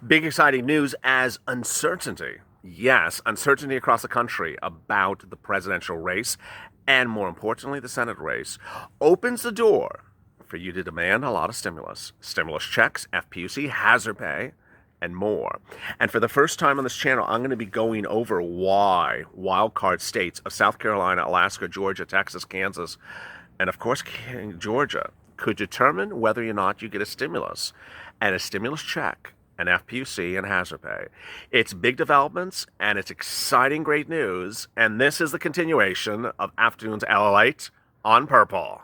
Big exciting news as uncertainty. Yes, uncertainty across the country about the presidential race and, more importantly, the Senate race opens the door for you to demand a lot of stimulus checks, FPUC, hazard pay, and more. And for the first time on this channel, I'm going to be going over why wildcard states of South Carolina, Alaska, Georgia, Texas, Kansas, and of course, Georgia could determine whether or not you get a stimulus and a stimulus check, an FPUC, and hazard pay. It's big developments and it's exciting, great news. And this is the continuation of Afternoon's LALATE on Purple.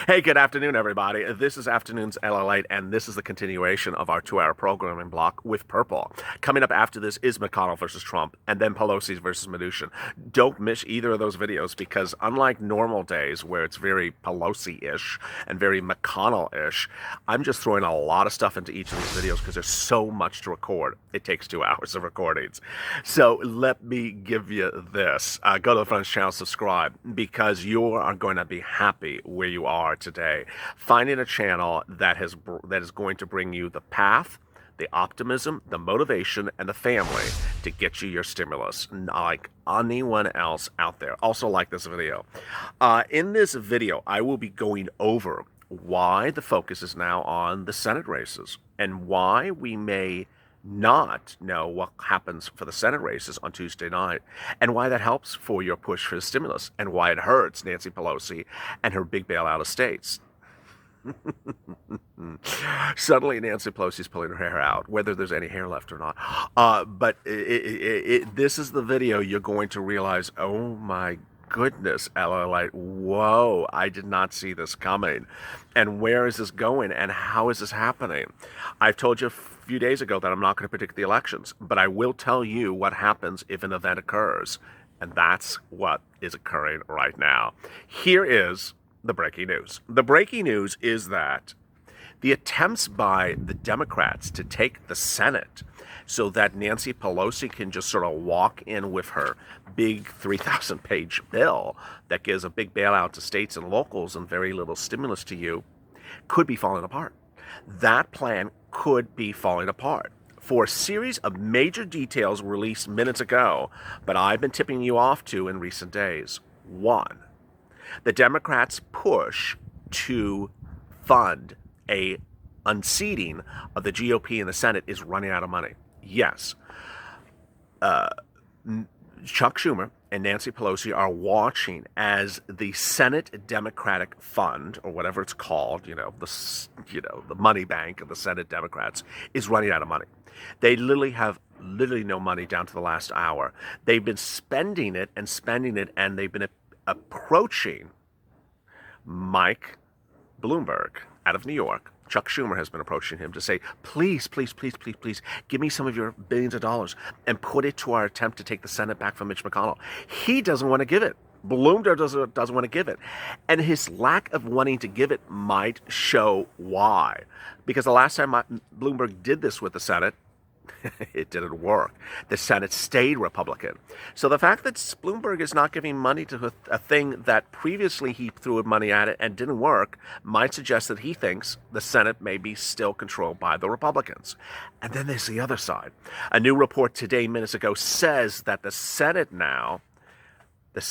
Hey, good afternoon, everybody. This is Afternoon's LALATE, and this is the continuation of our 2-hour programming block with Purple. Coming up after this is McConnell versus Trump, and then Pelosi versus Mnuchin. Don't miss either of those videos, because unlike normal days where it's very Pelosi-ish and very McConnell-ish, I'm just throwing a lot of stuff into each of these videos because there's so much to record. It takes 2 hours of recordings. So let me give you this. Go to the front channel, subscribe, because you are going to be happy where you are today, finding a channel that is going to bring you the path, the optimism, the motivation, and the family to get you your stimulus, like anyone else out there. Also, like this video. In this video, I will be going over why the focus is now on the Senate races and why we may not know what happens for the Senate races on Tuesday night, and why that helps for your push for the stimulus, and why it hurts Nancy Pelosi and her big bailout of states. Suddenly Nancy Pelosi's pulling her hair out, whether there's any hair left or not. But this is the video you're going to realize, oh my goodness, LALATE, whoa, I did not see this coming. And where is this going? And how is this happening? I've told you a few days ago that I'm not going to predict the elections, but I will tell you what happens if an event occurs. And that's what is occurring right now. Here is the breaking news. The breaking news is that the attempts by the Democrats to take the Senate so that Nancy Pelosi can just sort of walk in with her big 3,000-page bill that gives a big bailout to states and locals and very little stimulus to you could be falling apart. That plan could be falling apart for a series of major details released minutes ago, but I've been tipping you off to in recent days. One, the Democrats' push to fund a unseating of the GOP in the Senate is running out of money. Yes. Chuck Schumer and Nancy Pelosi are watching as the Senate Democratic Fund, or whatever it's called, the money bank of the Senate Democrats, is running out of money. They literally have no money down to the last hour. They've been spending it, and they've been approaching Mike Bloomberg out of New York. Chuck Schumer has been approaching him to say, please, please, please, please, please, give me some of your billions of dollars and put it to our attempt to take the Senate back from Mitch McConnell. He doesn't want to give it. Bloomberg doesn't want to give it. And his lack of wanting to give it might show why. Because the last time Bloomberg did this with the Senate, it didn't work. The Senate stayed Republican. So the fact that Bloomberg is not giving money to a thing that previously he threw money at it and didn't work might suggest that he thinks the Senate may be still controlled by the Republicans. And then there's the other side. A new report today, minutes ago, says that the Senate now, those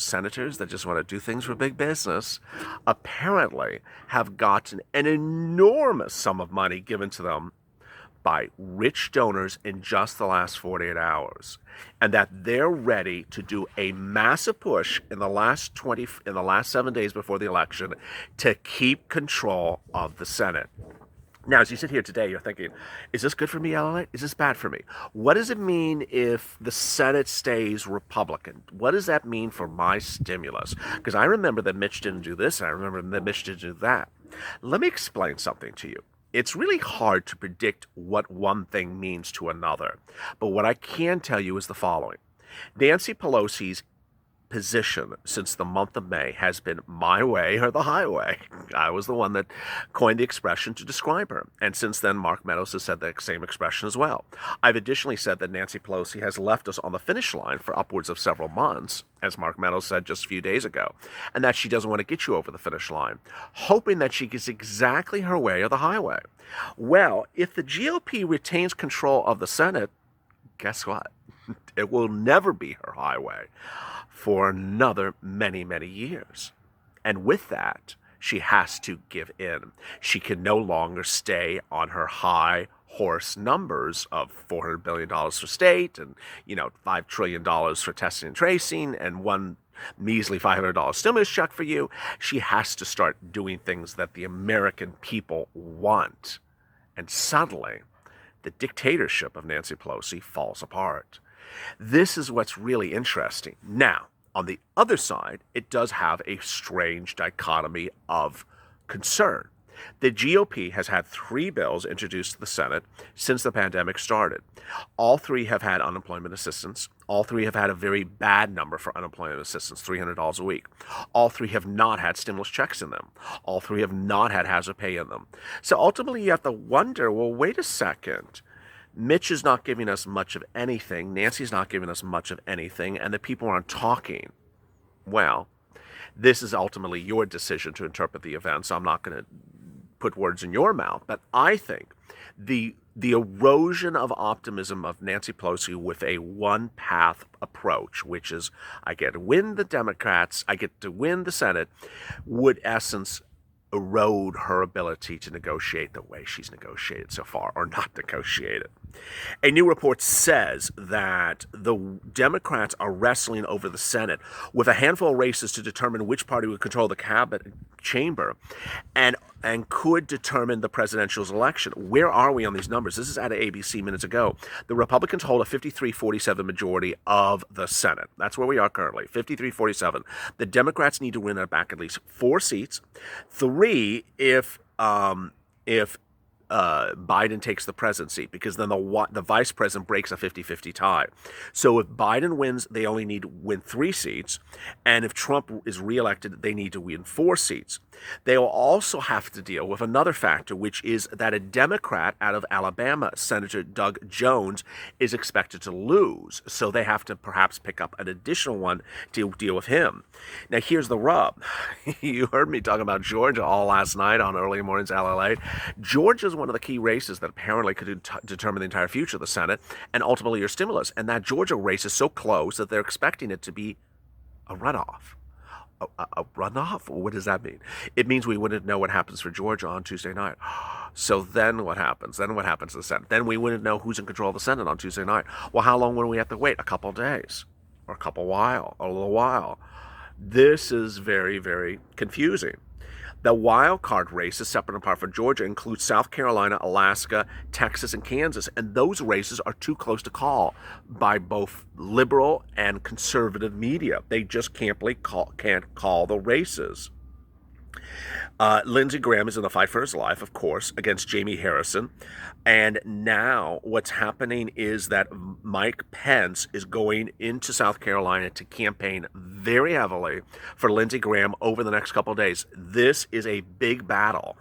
senators that just want to do things for big business, apparently have gotten an enormous sum of money given to them by rich donors in just the last 48 hours, and that they're ready to do a massive push in the last 7 days before the election to keep control of the Senate. Now, as you sit here today, you're thinking, is this good for me, LALATE? Is this bad for me? What does it mean if the Senate stays Republican? What does that mean for my stimulus? Because I remember that Mitch didn't do this, and I remember that Mitch didn't do that. Let me explain something to you. it's really hard to predict what one thing means to another. But what I can tell you is the following. Nancy Pelosi's position since the month of May has been my way or the highway. I was the one that coined the expression to describe her. And since then, Mark Meadows has said the same expression as well. I've additionally said that Nancy Pelosi has left us on the finish line for upwards of several months, as Mark Meadows said just a few days ago, and that she doesn't want to get you over the finish line, hoping that she gets exactly her way or the highway. Well, if the GOP retains control of the Senate, guess what? It will never be her highway for another many, many years. And with that, she has to give in. She can no longer stay on her high horse numbers of $400 billion for state and, $5 trillion for testing and tracing and one measly $500 stimulus check for you. She has to start doing things that the American people want. And suddenly, the dictatorship of Nancy Pelosi falls apart. This is what's really interesting. Now, on the other side, it does have a strange dichotomy of concern. The GOP has had 3 bills introduced to the Senate since the pandemic started. All 3 have had unemployment assistance. All 3 have had a very bad number for unemployment assistance, $300 a week. All 3 have not had stimulus checks in them. All 3 have not had hazard pay in them. So ultimately, you have to wonder, well, wait a second. Mitch is not giving us much of anything. Nancy's not giving us much of anything. And the people aren't talking. Well, this is ultimately your decision to interpret the events. I'm not going to put words in your mouth. But I think the erosion of optimism of Nancy Pelosi with a one-path approach, which is I get to win the Democrats, I get to win the Senate, would essence erode her ability to negotiate the way she's negotiated so far, or not negotiated. A new report says that the Democrats are wrestling over the Senate with a handful of races to determine which party would control the cabinet chamber and could determine the presidential election. Where are we on these numbers? This is out of ABC minutes ago. The Republicans hold a 53-47 majority of the Senate. That's where we are currently, 53-47. The Democrats need to win back at least 4 seats, 3 if Biden takes the presidency, because then the vice president breaks a 50-50 tie. So if Biden wins, they only need to win 3 seats. And if Trump is reelected, they need to win 4 seats. They will also have to deal with another factor, which is that a Democrat out of Alabama, Senator Doug Jones, is expected to lose. So they have to perhaps pick up an additional one to deal with him. Now, here's the rub. You heard me talking about Georgia all last night on Early Mornings LALATE. Georgia is one of the key races that apparently could determine the entire future of the Senate and ultimately your stimulus. And that Georgia race is so close that they're expecting it to be a runoff. A runoff? What does that mean? It means we wouldn't know what happens for Georgia on Tuesday night. So then what happens? Then what happens to the Senate? Then we wouldn't know who's in control of the Senate on Tuesday night. Well, how long would we have to wait? A couple of days or a little while. This is very, very confusing. The wild card races, separate and apart from Georgia, include South Carolina, Alaska, Texas, and Kansas. And those races are too close to call by both liberal and conservative media. They just can't call the races. Lindsey Graham is in the fight for his life, of course, against Jamie Harrison. And now what's happening is that Mike Pence is going into South Carolina to campaign very heavily for Lindsey Graham over the next couple of days. This is a big battle.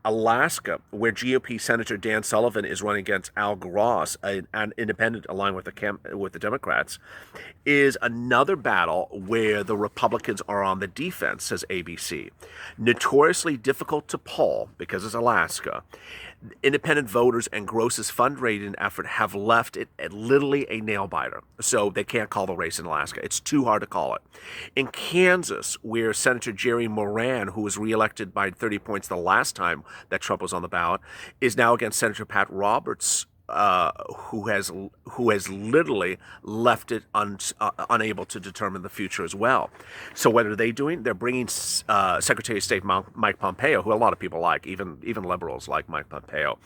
Alaska, where GOP Senator Dan Sullivan is running against Al Gross, an independent aligned with the Democrats, is another battle where the Republicans are on the defense, says ABC. Notoriously difficult to poll because it's Alaska. Independent voters and Gross's fundraising effort have left it literally a nail biter. So they can't call the race in Alaska. It's too hard to call it. In Kansas, where Senator Jerry Moran, who was reelected by 30 points the last time that Trump was on the ballot, is now against Senator Pat Roberts, who has literally left it unable to determine the future as well. So what are they doing? They're bringing Secretary of State Mike Pompeo, who a lot of people like, even liberals like Mike Pompeo,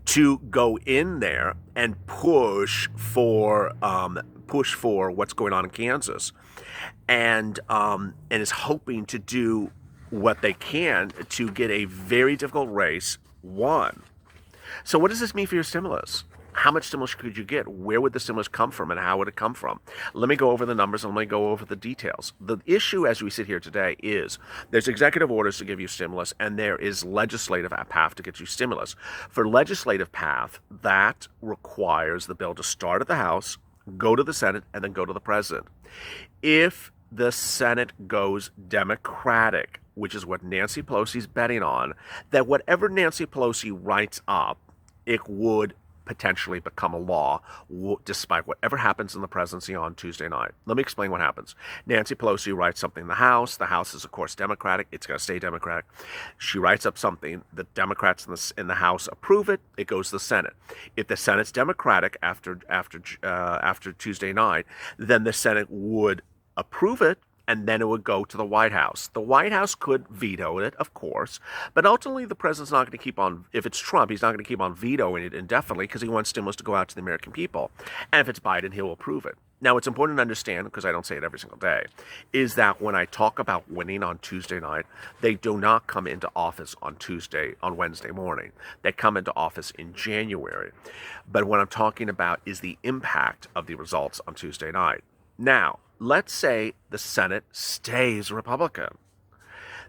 to go in there and push for what's going on in Kansas, and is hoping to do what they can to get a very difficult race One. So what does this mean for your stimulus? How much stimulus could you get? Where would the stimulus come from, and how would it come from? Let me go over the numbers and let me go over the details. The issue as we sit here today is there's executive orders to give you stimulus, and there is legislative path to get you stimulus. For legislative path, that requires the bill to start at the House, go to the Senate, and then go to the President. If the Senate goes Democratic, which is what Nancy Pelosi's betting on, that whatever Nancy Pelosi writes up, it would potentially become a law, despite whatever happens in the presidency on Tuesday night. Let me explain what happens. Nancy Pelosi writes something in the House. The House is, of course, Democratic. It's going to stay Democratic. She writes up something. The Democrats in the House approve it. It goes to the Senate. If the Senate's Democratic after Tuesday night, then the Senate would approve it, and then it would go to the White House. The White House could veto it, of course, but ultimately the president's not going to keep on, if it's Trump, he's not going to keep on vetoing it indefinitely because he wants stimulus to go out to the American people. And if it's Biden, he'll approve it. Now, it's important to understand, because I don't say it every single day, is that when I talk about winning on Tuesday night, they do not come into office on Wednesday morning. They come into office in January. But what I'm talking about is the impact of the results on Tuesday night. Now, let's say the Senate stays Republican.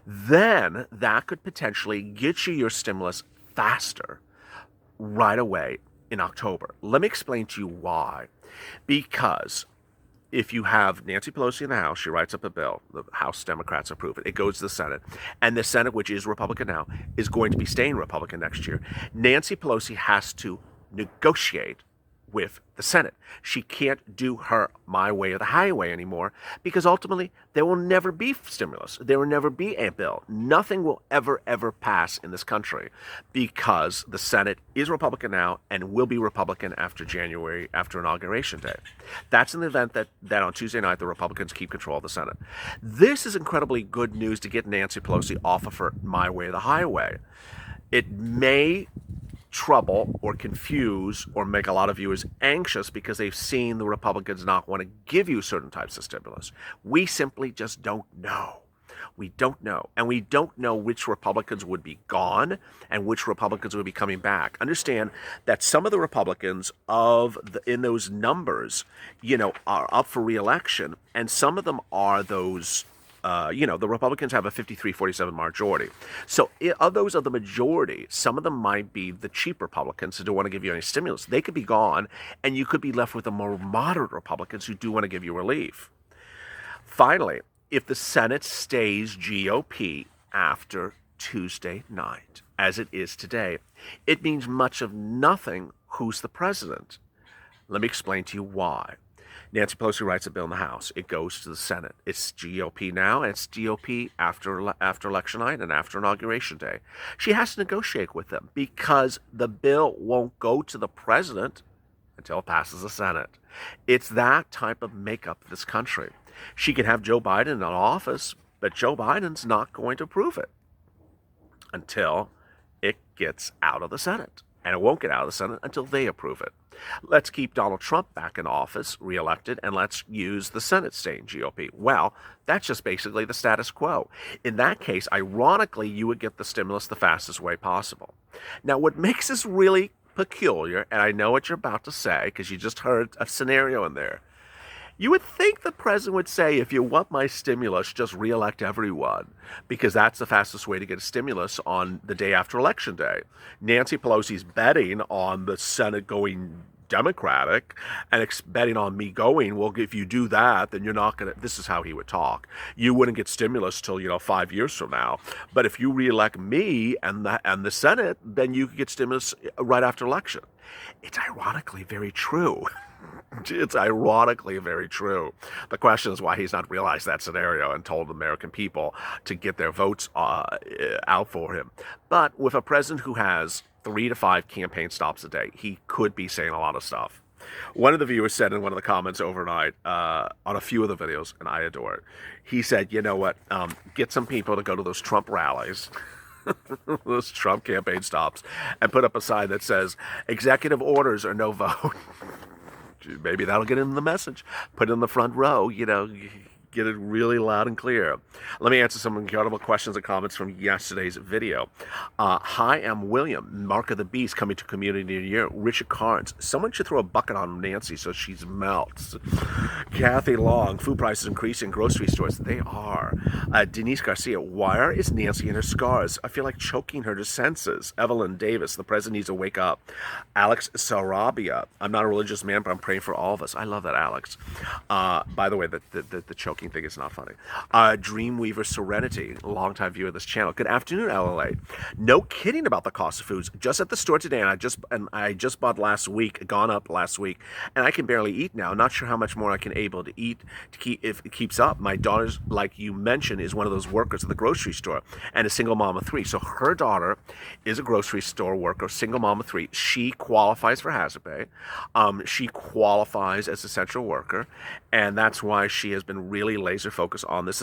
Then that could potentially get you your stimulus faster right away in October. Let me explain to you why. Because if you have Nancy Pelosi in the House, she writes up a bill, the House Democrats approve it, it goes to the Senate, and the Senate, which is Republican now, is going to be staying Republican next year. Nancy Pelosi has to negotiate with the Senate. She can't do her my way or the highway anymore because ultimately there will never be stimulus. There will never be a bill. Nothing will ever pass in this country because the Senate is Republican now and will be Republican after January, after Inauguration Day. That's in the event that on Tuesday night the Republicans keep control of the Senate. This is incredibly good news to get Nancy Pelosi off of her my way or the highway. It may trouble or confuse or make a lot of viewers anxious because they've seen the Republicans not want to give you certain types of stimulus. We simply just don't know. We don't know. And we don't know which Republicans would be gone and which Republicans would be coming back. Understand that some of the Republicans in those numbers, are up for re-election, and some of them are those the Republicans have a 53-47 majority. So of those of the majority, some of them might be the cheap Republicans who don't want to give you any stimulus. They could be gone, and you could be left with the more moderate Republicans who do want to give you relief. Finally, if the Senate stays GOP after Tuesday night, as it is today, it means much of nothing who's the president. Let me explain to you why. Nancy Pelosi writes a bill in the House. It goes to the Senate. It's GOP now, and it's GOP after election night and after Inauguration Day. She has to negotiate with them because the bill won't go to the president until it passes the Senate. It's that type of makeup of this country. She can have Joe Biden in office, but Joe Biden's not going to approve it until it gets out of the Senate. And it won't get out of the Senate until they approve it. Let's keep Donald Trump back in office, reelected, and let's use the Senate staying GOP. Well, that's just basically the status quo. In that case, ironically, you would get the stimulus the fastest way possible. Now, what makes this really peculiar, and I know what you're about to say because you just heard a scenario in there, you would think the president would say, if you want my stimulus, just reelect everyone, because that's the fastest way to get a stimulus on the day after Election Day. Nancy Pelosi's betting on the Senate going Democratic and betting on me going, well, if you do that, then you're not going to, this is how he would talk. You wouldn't get stimulus till, 5 years from now. But if you reelect me and the Senate, then you could get stimulus right after election. It's ironically very true. It's ironically very true. The question is why he's not realized that scenario and told the American people to get their votes out for him. But with a president who has 3 to 5 campaign stops a day, he could be saying a lot of stuff. One of the viewers said in one of the comments overnight on a few of the videos, and I adore it, he said, you know what, get some people to go to those Trump rallies, those Trump campaign stops, and put up a sign that says, executive orders or no vote. Maybe that'll get him the message. Put it in the front row, Get it really loud and clear. Let me answer some incredible questions and comments from yesterday's video. Hi, I'm William. Mark of the Beast coming to community near you. Richard Carnes. Someone should throw a bucket on Nancy so she melts. Kathy Long. Food prices increasing in grocery stores. They are. Denise Garcia. Why is Nancy in her scars? I feel like choking her to senses. Evelyn Davis. The president needs to wake up. Alex Sarabia. I'm not a religious man, but I'm praying for all of us. I love that, Alex. By the way, the choking thing is not funny. Dreamweaver Serenity, longtime viewer of this channel. Good afternoon, LALATE. No kidding about the cost of foods. Just at the store today, and I just bought last week, gone up last week, and I can barely eat now. Not sure how much more I can able to eat to keep if it keeps up. My daughter's, like you mentioned, is one of those workers at the grocery store and a single mom of 3. So her daughter is a grocery store worker, single mom of 3. She qualifies for hazard pay. She qualifies as essential worker, and that's why she has been really laser focused on this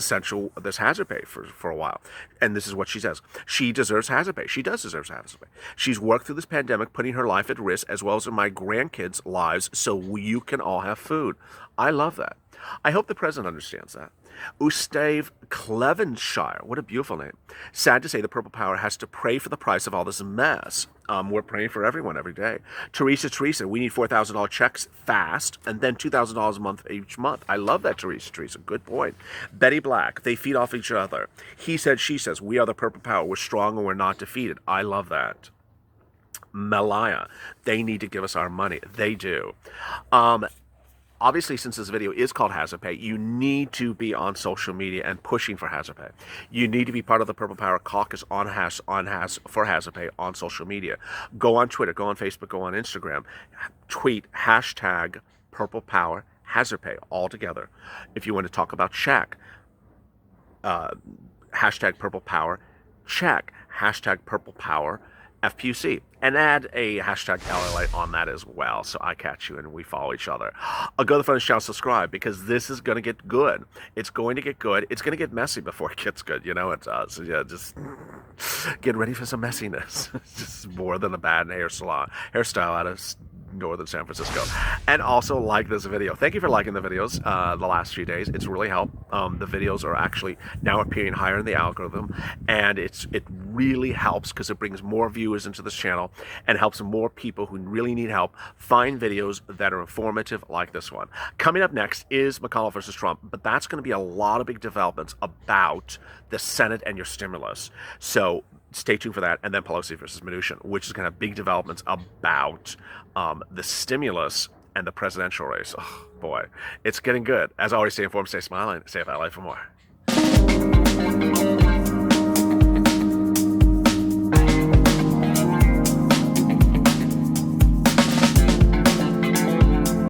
hazard pay for a while. And this is what she says. She deserves hazard pay. She does deserve hazard pay. She's worked through this pandemic, putting her life at risk as well as my grandkids' lives so you can all have food. I love that. I hope the president understands that. Ustave Clevenshire, what a beautiful name. Sad to say the Purple Power has to pray for the price of all this mess. We're praying for everyone every day. Teresa, we need $4,000 checks fast, and then $2,000 a month each month. I love that, Teresa. Good point. Betty Black, they feed off each other. He said, she says, we are the Purple Power. We're strong and we're not defeated. I love that. Malaya, they need to give us our money. They do. Obviously, since this video is called Hazard Pay, you need to be on social media and pushing for Hazard Pay. You need to be part of the Purple Power Caucus for Hazard Pay on social media. Go on Twitter, go on Facebook, go on Instagram. Tweet hashtag Purple Power Hazard Pay all together. If you want to talk about check, hashtag Purple Power check, hashtag Purple Power FPUC, and add a hashtag LLA on that as well, so I catch you and we follow each other. I'll go to the front channel, subscribe, because this is going to get good. It's going to get good. It's going to get messy before it gets good. You know it does. Yeah, just get ready for some messiness. It's just more than a bad hairstyle out of northern San Francisco. And also like this video. Thank you for liking the videos the last few days. It's really helped. The videos are actually now appearing higher in the algorithm, and it really helps because it brings more viewers into this channel and helps more people who really need help find videos that are informative like this one. Coming up next is McConnell versus Trump, but that's going to be a lot of big developments about the Senate and your stimulus. So stay tuned for that. And then Pelosi versus Mnuchin, which is going to have big developments about the stimulus and the presidential race. Oh, boy, it's getting good. As always, stay informed, stay smiling, stay at LA for more.